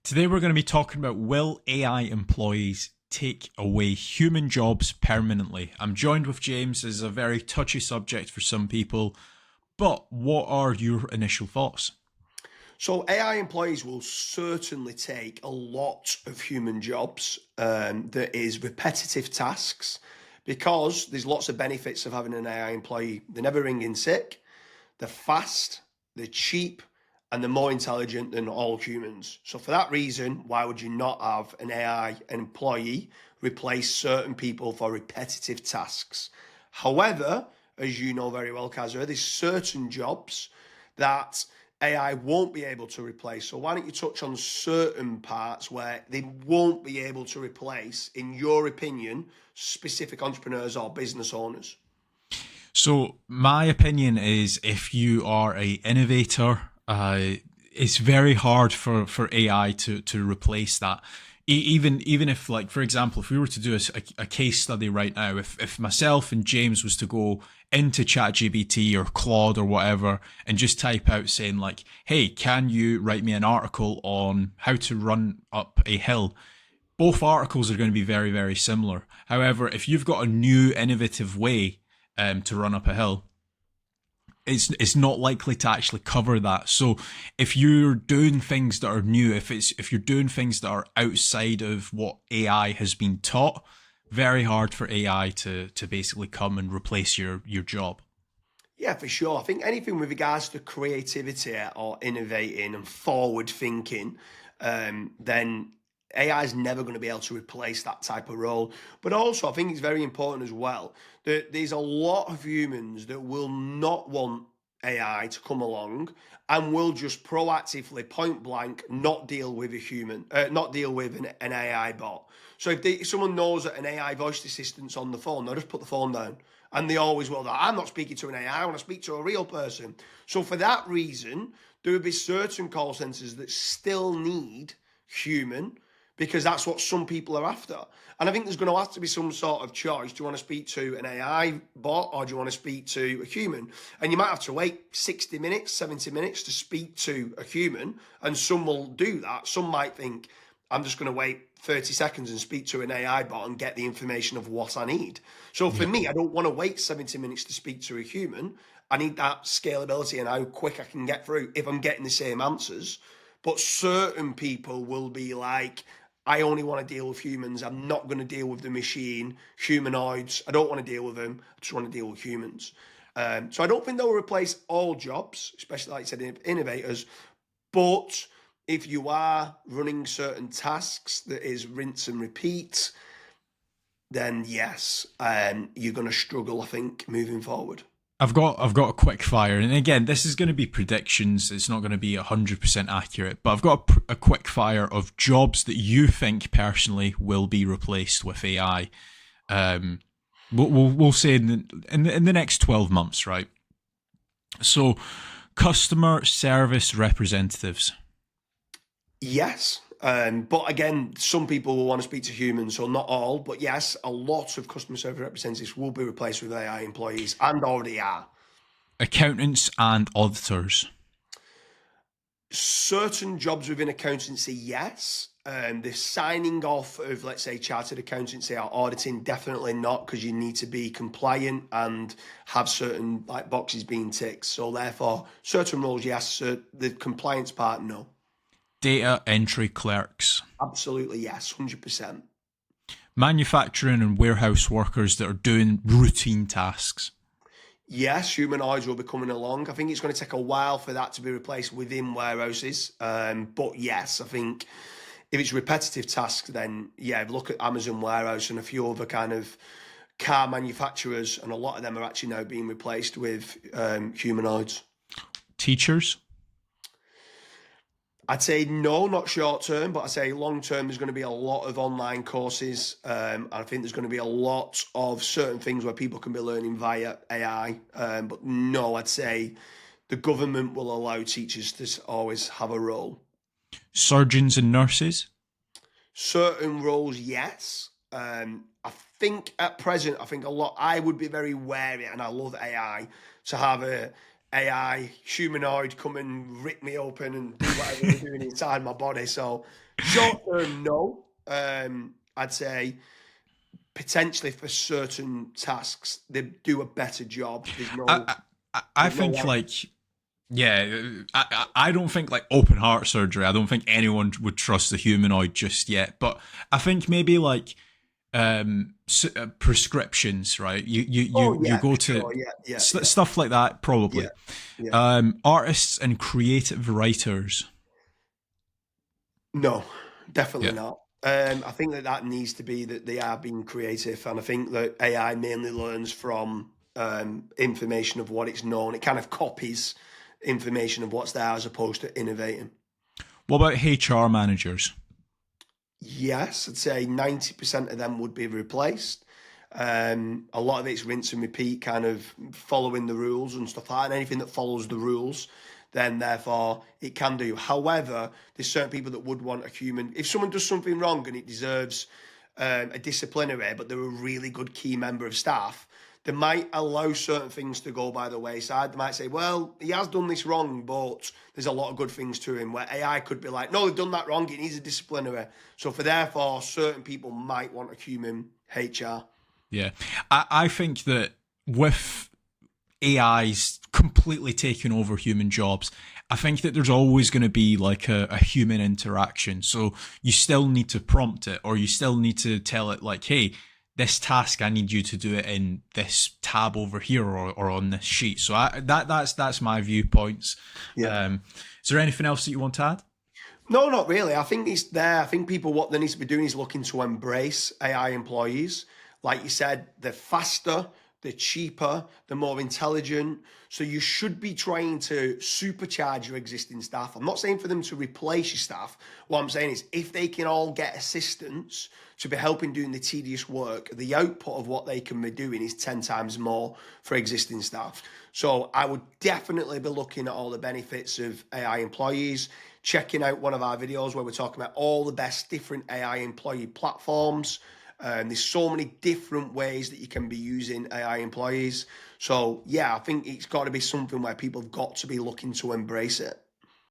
Today we're going to be talking about, will AI employees take away human jobs permanently? I'm joined with James. This is a very touchy subject for some people, but what are your initial thoughts? So AI employees will certainly take a lot of human jobs. That is repetitive tasks, because there's lots of benefits of having an AI employee. They're never ringing sick. They're fast. They're cheap. And they're more intelligent than all humans. So for that reason, why would you not have an AI employee replace certain people for repetitive tasks? However, as you know very well, Kasra, there's certain jobs that AI won't be able to replace. So why don't you touch on certain parts where they won't be able to replace, in your opinion, specific entrepreneurs or business owners? So my opinion is, if you are a innovator, it's very hard for AI to replace that. Even if, like, for example, if we were to do a case study right now, if myself and James was to go into ChatGPT or Claude or whatever and just type out saying like, hey, can you write me an article on how to run up a hill? Both articles are going to be very, very similar. However, if you've got a new innovative way to run up a hill, it's not likely to actually cover that. So if you're doing things that are new, if you're doing things that are outside of what AI has been taught, very hard for AI to basically come and replace your job. Yeah, for sure. I think anything with regards to creativity or innovating and forward thinking, then AI is never going to be able to replace that type of role. But also, I think it's very important as well that there's a lot of humans that will not want AI to come along and will just proactively, point blank, not deal with a human, not deal with an AI bot. So if someone knows that an AI voice assistant's on the phone, they'll just put the phone down. And they always will. I'm not speaking to an AI, I want to speak to a real person. So for that reason, there will be certain call centers that still need human, because that's what some people are after. And I think there's going to have to be some sort of choice. Do you want to speak to an AI bot, or do you want to speak to a human? And you might have to wait 60 minutes, 70 minutes to speak to a human. And some will do that. Some might think, I'm just going to wait 30 seconds and speak to an AI bot and get the information of what I need. So for Yeah. me, I don't want to wait 70 minutes to speak to a human. I need that scalability and how quick I can get through if I'm getting the same answers. But certain people will be like, I only want to deal with humans. I'm not going to deal with the machine, humanoids. I don't want to deal with them. I just want to deal with humans. So I don't think they'll replace all jobs, especially like you said, innovators. But if you are running certain tasks that is rinse and repeat, then yes, you're going to struggle, I think, moving forward. I've got a quick fire, and again, this is going to be predictions. It's not going to be 100% accurate, but I've got a quick fire of jobs that you think personally will be replaced with AI. Um, we'll say in the next 12 months, right? So, customer service representatives. Yes. But again, some people will want to speak to humans, so not all. But yes, a lot of customer service representatives will be replaced with AI employees and already are. Accountants and auditors. Certain jobs within accountancy, yes. The signing off of, let's say, chartered accountancy or auditing, definitely not, because you need to be compliant and have certain like boxes being ticked. So therefore, certain roles, yes. The compliance part, no. Data entry clerks. Absolutely, yes, 100%. Manufacturing and warehouse workers that are doing routine tasks. Yes, humanoids will be coming along. I think it's going to take a while for that to be replaced within warehouses. But yes, I think if it's repetitive tasks, then yeah, look at Amazon Warehouse and a few other kind of car manufacturers, and a lot of them are actually now being replaced with humanoids. Teachers. I'd say no, not short term, but I'd say long term, there's going to be a lot of online courses. I think there's going to be a lot of certain things where people can be learning via AI. But no, I'd say the government will allow teachers to always have a role. Surgeons and nurses. Certain roles, yes. I think at present, I think a lot, I would be very wary, and I love AI, to have AI humanoid come and rip me open and do whatever they're doing inside my body. So short term, no. I'd say potentially for certain tasks they do a better job. I There's no think like like yeah, I don't think like open heart surgery. I don't think anyone would trust the humanoid just yet. But I think maybe like prescriptions, right? oh You yeah, go for to sure, yeah, stuff like that, yeah, probably. yeah. Artists and creative writers. No, definitely Yeah. not. I think that needs to be that they are being creative, and I think that AI mainly learns from information of what it's known. It kind of copies information of what's there as opposed to innovating. What about HR managers? Yes, I'd say 90% of them would be replaced. A lot of it's rinse and repeat, kind of following the rules and stuff like that. And anything that follows the rules, then therefore it can do. However, there's certain people that would want a human. If someone does something wrong and it deserves a disciplinary, but they're a really good key member of staff, they might allow certain things to go by the wayside. They might say, well, he has done this wrong, but there's a lot of good things to him. Where AI could be like, no, they've done that wrong. It needs a disciplinary. So for therefore, certain people might want a human HR. Yeah, I think that with AI's completely taken over human jobs, I think that there's always going to be like a human interaction. So you still need to prompt it, or you still need to tell it like, hey, this task, I need you to do it in this tab over here, or on this sheet. So that's my viewpoints. Yeah. Is there anything else that you want to add? No, not really. I think it's there. I think people, what they need to be doing is looking to embrace AI employees. Like you said, they're faster, they're cheaper, they're more intelligent. So you should be trying to supercharge your existing staff. I'm not saying for them to replace your staff. What I'm saying is if they can all get assistance to be helping doing the tedious work, the output of what they can be doing is 10 times more for existing staff. So I would definitely be looking at all the benefits of AI employees, checking out one of our videos where we're talking about all the best different AI employee platforms. There's so many different ways that you can be using AI employees. So yeah, I think it's got to be something where people have got to be looking to embrace it.